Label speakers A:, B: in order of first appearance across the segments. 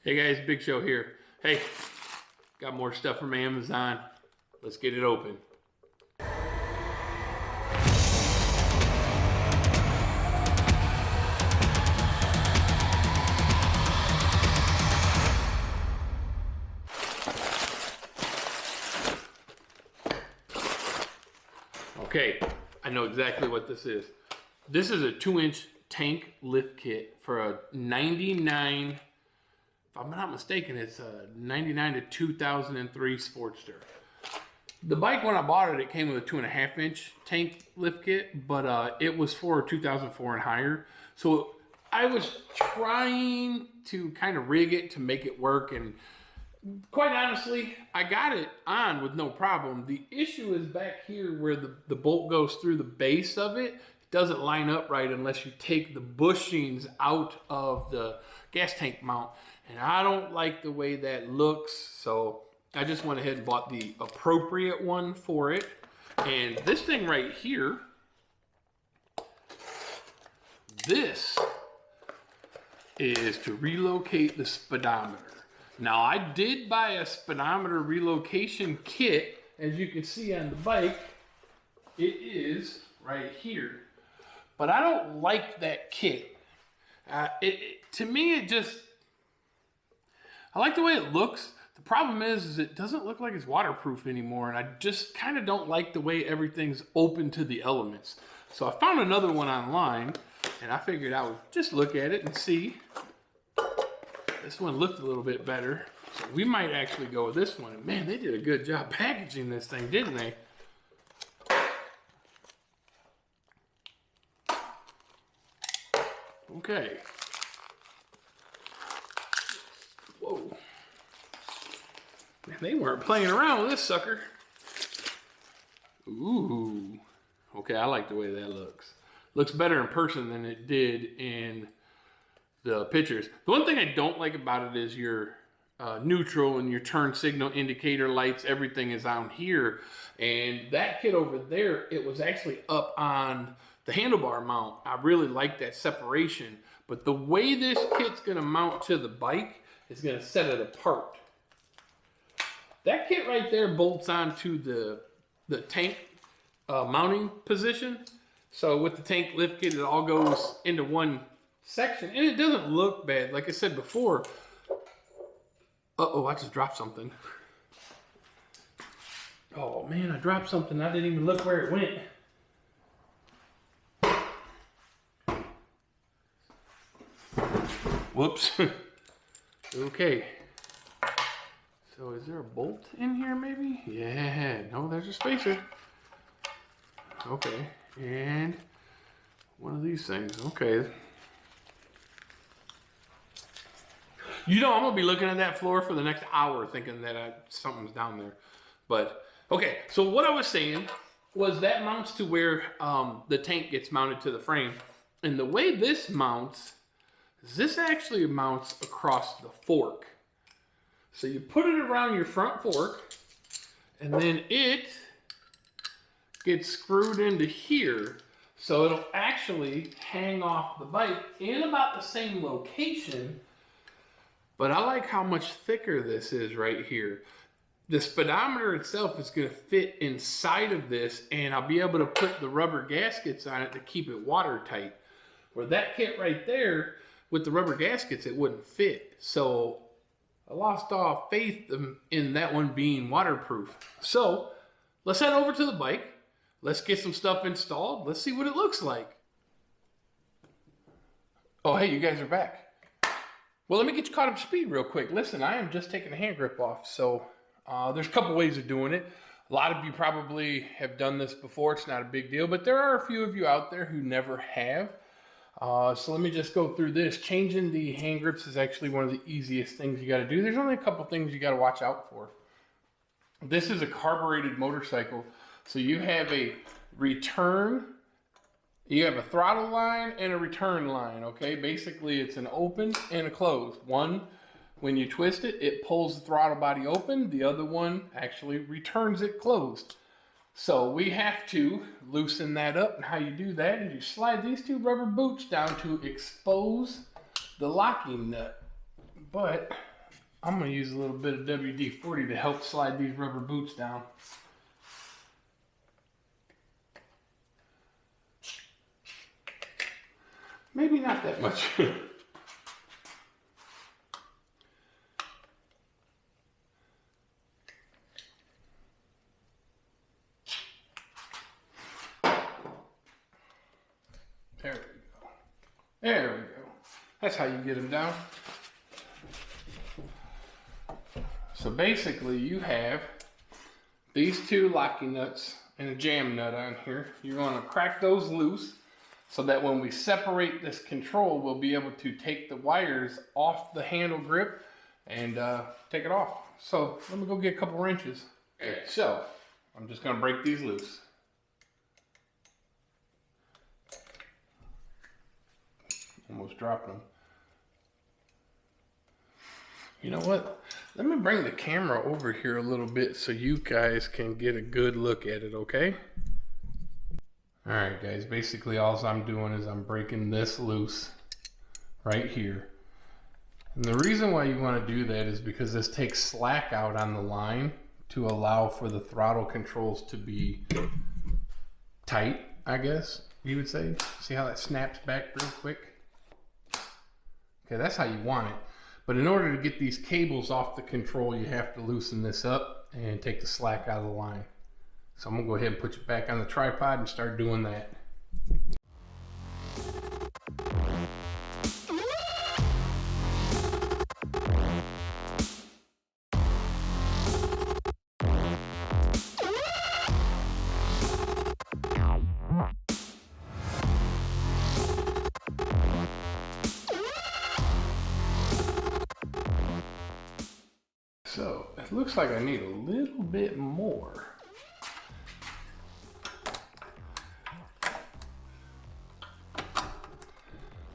A: Hey guys, Big Show here. Hey, got more stuff from Amazon. Let's get it open. Okay, I know exactly what this is. This is a 2-inch tank lift kit for a 99, if I'm not mistaken, it's a 99 to 2003 Sportster. The bike, when I bought it, it came with a 2.5-inch tank lift kit, but it was for 2004 and higher. So I was trying to kind of rig it to make it work, and quite honestly, I got it on with no problem. The issue is back here where the bolt goes through the base of it. It doesn't line up right unless you take the bushings out of the gas tank mount. And I don't like the way that looks, so I just went ahead and bought the appropriate one for it. And this thing right here, this is to relocate the speedometer. Now, I did buy a speedometer relocation kit. As you can see on the bike, it is right here. But I don't like that kit. To me, it just, I like the way it looks. The problem is it doesn't look like it's waterproof anymore, and I just kind of don't like the way everything's open to the elements. So I found another one online, and I figured I would just look at it and see. This one looked a little bit better, so we might actually go with this one. And man, they did a good job packaging this thing, didn't they? Okay. Whoa. Man, they weren't playing around with this sucker. Ooh. Okay, I like the way that looks. Looks better in person than it did in the pictures. The one thing I don't like about it is your neutral and your turn signal indicator lights. Everything is on here. And that kit over there, it was actually up on the handlebar mount. I really like that separation. But the way this kit's going to mount to the bike is going to set it apart. That kit right there bolts onto the tank mounting position. So with the tank lift kit, it all goes into one section, and it doesn't look bad. Like I said before, uh-oh, I just dropped something. Oh man, I dropped something. I didn't even look where it went. Whoops. Okay. So is there a bolt in here maybe? Yeah, no, there's a spacer. Okay, and one of these things. Okay. You know, I'm going to be looking at that floor for the next hour thinking that something's down there. But, okay, so what I was saying was that mounts to where the tank gets mounted to the frame. And the way this mounts, this actually mounts across the fork. So you put it around your front fork, and then it gets screwed into here. So it'll actually hang off the bike in about the same location. But I like how much thicker this is right here. The speedometer itself is going to fit inside of this, and I'll be able to put the rubber gaskets on it to keep it watertight. Where that kit right there, with the rubber gaskets, it wouldn't fit. So I lost all faith in that one being waterproof. So let's head over to the bike. Let's get some stuff installed. Let's see what it looks like. Oh, hey, you guys are back. Well, let me get you caught up to speed real quick. Listen, I am just taking the hand grip off. So there's a couple ways of doing it. A lot of you probably have done this before. It's not a big deal, but there are a few of you out there who never have. So let me just go through this. Changing the hand grips is actually one of the easiest things you got to do. There's only a couple things you got to watch out for. This is a carbureted motorcycle. So you have a return. You have a throttle line and a return line, okay? Basically, it's an open and a closed. One, when you twist it, it pulls the throttle body open. The other one actually returns it closed. So we have to loosen that up. And how you do that is you slide these two rubber boots down to expose the locking nut. But I'm going to use a little bit of WD-40 to help slide these rubber boots down. Maybe not that much. There we go. There we go. That's how you get them down. So basically you have these two locking nuts and a jam nut on here. You're going to crack those loose so that when we separate this control, we'll be able to take the wires off the handle grip and take it off. So let me go get a couple wrenches. Okay, so I'm just going to break these loose. Almost dropped them. You know what? Let me bring the camera over here a little bit so you guys can get a good look at it, okay? Alright guys, basically all I'm doing is I'm breaking this loose right here. And the reason why you want to do that is because this takes slack out on the line to allow for the throttle controls to be tight, I guess you would say. See how that snaps back real quick? Okay, that's how you want it. But in order to get these cables off the control, you have to loosen this up and take the slack out of the line. So I'm gonna go ahead and put you back on the tripod and start doing that. So it looks like I need a little bit more.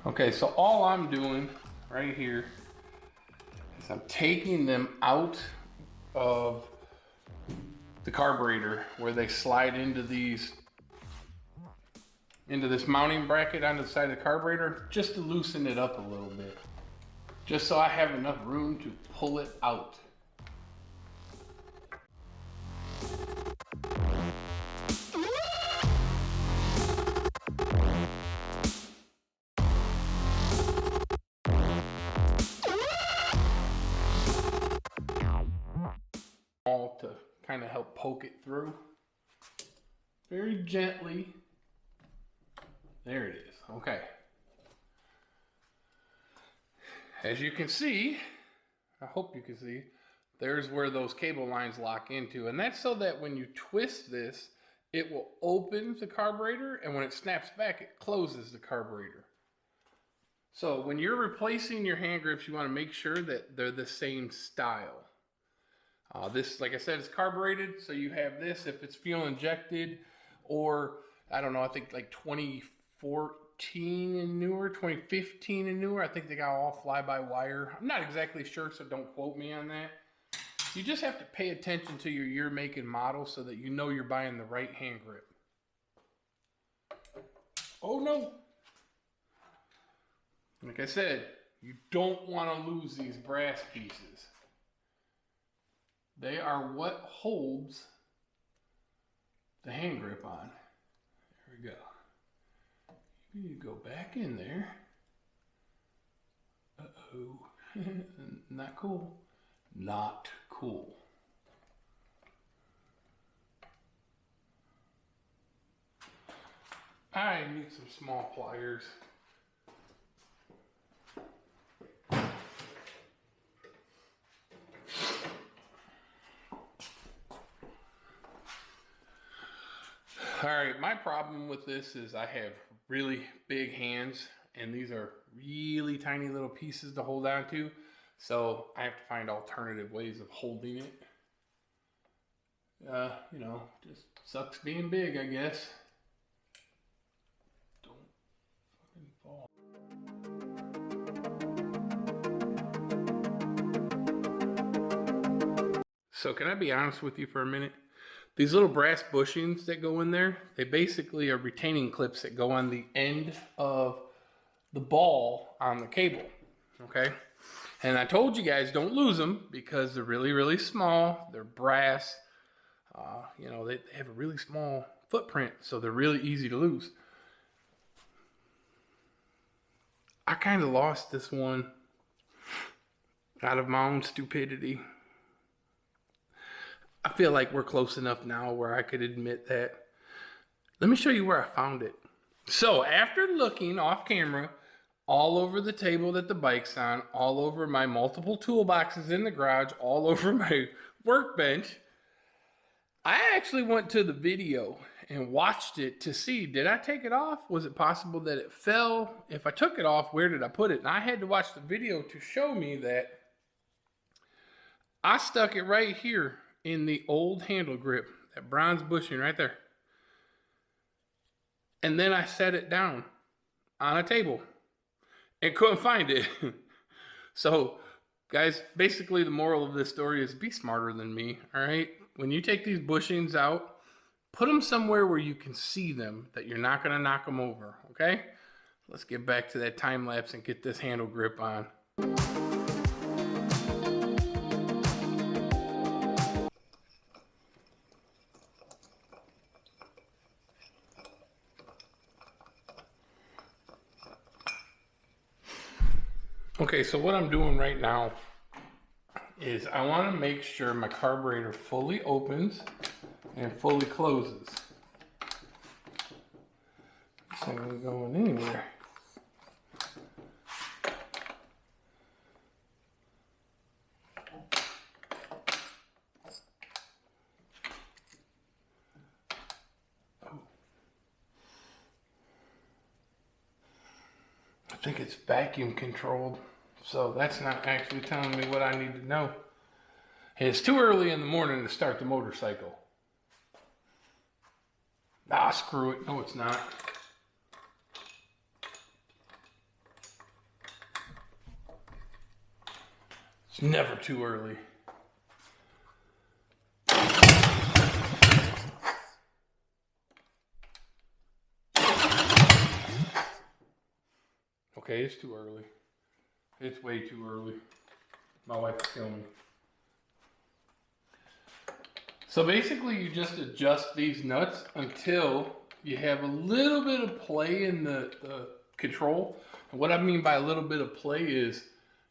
A: Okay, so all I'm doing right here is I'm taking them out of the carburetor where they slide into this mounting bracket on the side of the carburetor, just to loosen it up a little bit, just so I have enough room to pull it out. To kind of help poke it through very gently. There it is. Okay, as you can see, I hope you can see, there's where those cable lines lock into, and that's so that when you twist this, it will open the carburetor, and when it snaps back, it closes the carburetor. So when you're replacing your hand grips, you want to make sure that they're the same style. This, like I said, is carbureted, so you have this if it's fuel injected, or I don't know, I think like 2014 and newer, 2015 and newer. I think they got all fly-by-wire. I'm not exactly sure, so don't quote me on that. You just have to pay attention to your year, make, and model so that you know you're buying the right hand grip. Oh no! Like I said, you don't want to lose these brass pieces. They are what holds the hand grip on. There we go. You need to go back in there. Uh-oh. Not cool. Not cool. I need some small pliers. All right, my problem with this is I have really big hands, and these are really tiny little pieces to hold on to, so I have to find alternative ways of holding it. You know, just sucks being big, I guess. Don't fucking fall. So can I be honest with you for a minute? These little brass bushings that go in there, they basically are retaining clips that go on the end of the ball on the cable, okay? And I told you guys don't lose them because they're really, really small. They're brass. You know, they have a really small footprint, so they're really easy to lose. I kind of lost this one out of my own stupidity. I feel like we're close enough now where I could admit that. Let me show you where I found it. So after looking off camera all over the table that the bike's on, all over my multiple toolboxes in the garage, all over my workbench, I actually went to the video and watched it to see, did I take it off? Was it possible that it fell? If I took it off, where did I put it? And I had to watch the video to show me that I stuck it right here in the old handle grip, that bronze bushing right there. And then I set it down on a table and couldn't find it. So, guys, basically the moral of this story is be smarter than me, all right? When you take these bushings out, put them somewhere where you can see them, that you're not going to knock them over, okay? Let's get back to that time lapse and get this handle grip on. Okay, so what I'm doing right now is I want to make sure my carburetor fully opens and fully closes. This thing ain't going anywhere. I think it's vacuum controlled, so that's not actually telling me what I need to know. And it's too early in the morning to start the motorcycle. Ah, screw it. No, it's not. It's never too early. Okay, it's too early. It's way too early. My wife will kill me. So basically you just adjust these nuts until you have a little bit of play in the control. And what I mean by a little bit of play is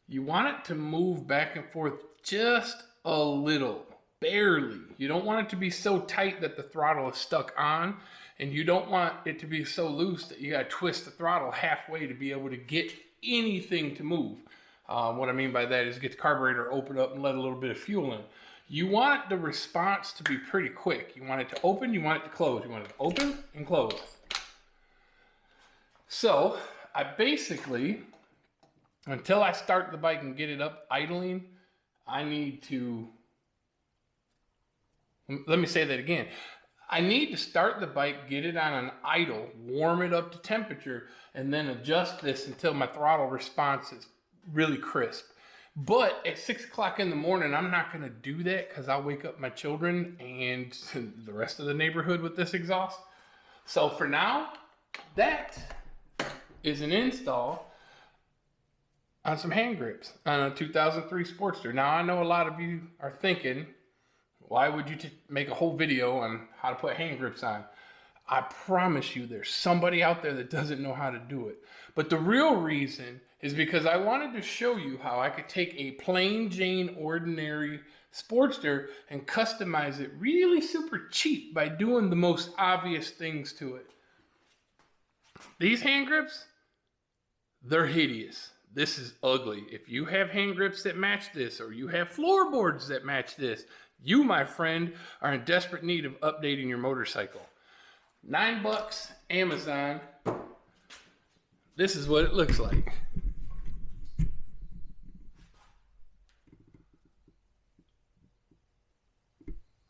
A: you want it to move back and forth just a little, barely. You don't want it to be so tight that the throttle is stuck on, and you don't want it to be so loose that you gotta twist the throttle halfway to be able to get anything to move. What I mean by that is get the carburetor open up and let a little bit of fuel in. You want the response to be pretty quick. You want it to open, you want it to close. You want it to open and close. So I basically, until I start the bike and get it up idling, I need to, let me say that again. I need to start the bike, get it on an idle, warm it up to temperature, and then adjust this until my throttle response is really crisp. But at 6 o'clock in the morning, I'm not going to do that because I'll wake up my children and the rest of the neighborhood with this exhaust. So for now, that is an install on some hand grips on a 2003 Sportster. Now, I know a lot of you are thinking, why would you make a whole video on how to put hand grips on? I promise you there's somebody out there that doesn't know how to do it. But the real reason is because I wanted to show you how I could take a plain Jane ordinary Sportster and customize it really super cheap by doing the most obvious things to it. These hand grips, they're hideous. This is ugly. If you have hand grips that match this, or you have floorboards that match this, you, my friend, are in desperate need of updating your motorcycle. $9, Amazon. This is what it looks like.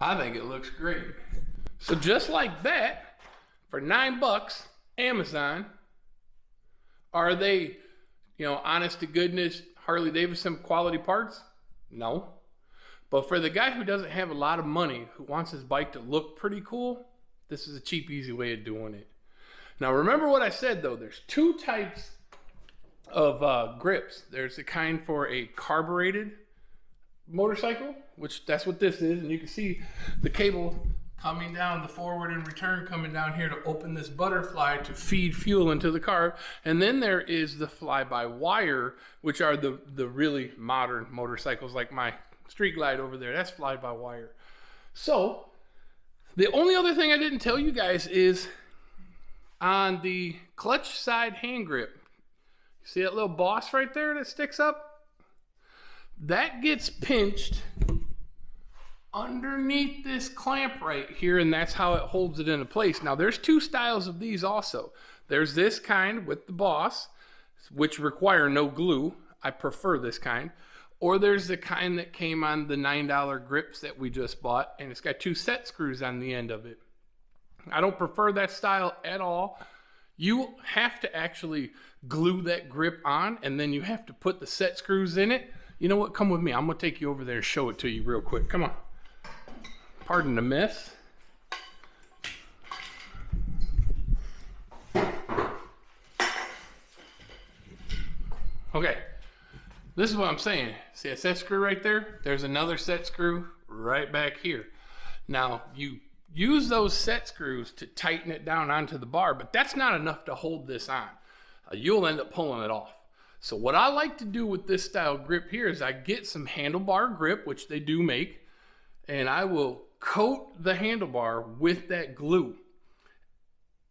A: I think it looks great. So just like that, for $9, Amazon, are they, honest to goodness, Harley Davidson quality parts? No. But for the guy who doesn't have a lot of money, who wants his bike to look pretty cool, this is a cheap, easy way of doing it. Now, remember what I said, though. There's two types of grips. There's a kind for a carbureted motorcycle, which that's what this is, and you can see the cable coming down, the forward and return coming down here to open this butterfly to feed fuel into the car. And then there is the fly-by-wire, which are the really modern motorcycles, like my Street Glide over there. That's fly-by-wire. So the only other thing I didn't tell you guys is on the clutch side hand grip. You see that little boss right there that sticks up? That gets pinched underneath this clamp right here, and that's how it holds it into place. Now there's two styles of these also. There's this kind with the boss, which require no glue. I prefer this kind. Or there's the kind that came on the $9 grips that we just bought, and it's got two set screws on the end of it. I don't prefer that style at all. You have to actually glue that grip on, and then you have to put the set screws in it. You know what? Come with me. I'm going to take you over there and show it to you real quick. Come on. Pardon the mess. Okay. This is what I'm saying. See a set screw right there? There's another set screw right back here. Now, you use those set screws to tighten it down onto the bar, but that's not enough to hold this on. You'll end up pulling it off. So what I like to do with this style grip here is I get some handlebar grip, which they do make, and I will coat the handlebar with that glue.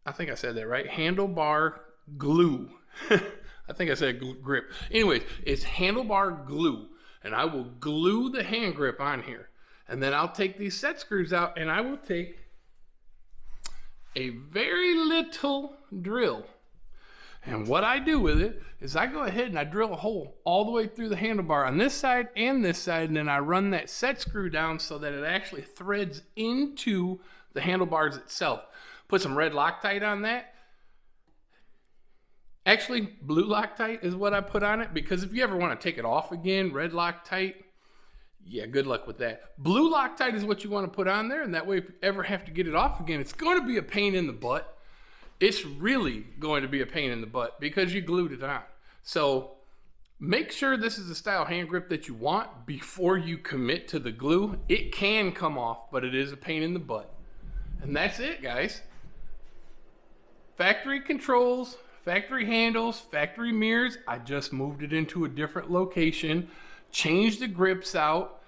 A: I think I said that right. Handlebar glue. I think I said grip. Anyways, it's handlebar glue, and I will glue the hand grip on here. And then I'll take these set screws out, and I will take a very little drill. And what I do with it is I go ahead and I drill a hole all the way through the handlebar on this side and this side, and then I run that set screw down so that it actually threads into the handlebars itself. Put some red Loctite on that. Actually, blue Loctite is what I put on it, because if you ever want to take it off again, red Loctite, yeah, good luck with that. Blue Loctite is what you want to put on there, and that way if you ever have to get it off again, it's going to be a pain in the butt. It's really going to be a pain in the butt because you glued it on. So make sure this is the style hand grip that you want before you commit to the glue. It can come off, but it is a pain in the butt. And that's it, guys. Factory controls, factory handles, factory mirrors. I just moved it into a different location, changed the grips out.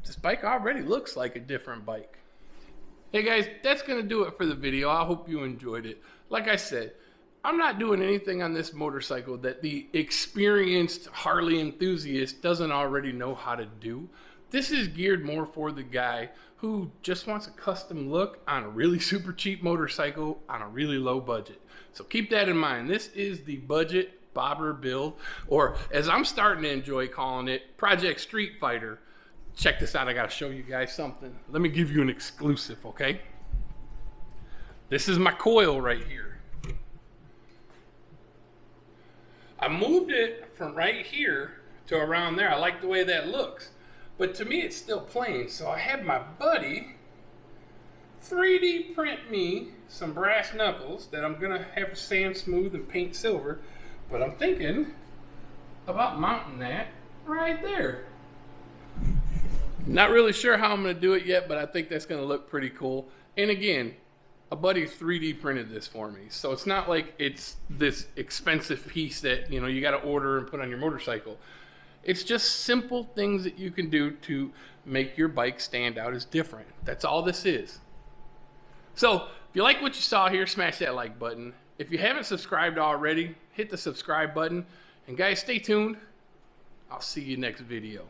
A: This bike already looks like a different bike. Hey guys, that's going to do it for the video. I hope you enjoyed it. Like I said, I'm not doing anything on this motorcycle that the experienced Harley enthusiast doesn't already know how to do. This is geared more for the guy who just wants a custom look on a really super cheap motorcycle on a really low budget. So keep that in mind. This is the budget bobber build, or as I'm starting to enjoy calling it, Project Street Fighter. Check this out. I got to show you guys something. Let me give you an exclusive, okay? This is my coil right here. I moved it from right here to around there. I like the way that looks. But to me, it's still plain. So I had my buddy 3D print me some brass knuckles that I'm going to have to sand smooth and paint silver. But I'm thinking about mounting that right there. Not really sure how I'm going to do it yet, but I think that's going to look pretty cool. And again, a buddy 3D printed this for me. So it's not like it's this expensive piece that, you know, you got to order and put on your motorcycle. It's just simple things that you can do to make your bike stand out as different. That's all this is. So if you like what you saw here, smash that like button. If you haven't subscribed already, hit the subscribe button. And guys, stay tuned. I'll see you next video.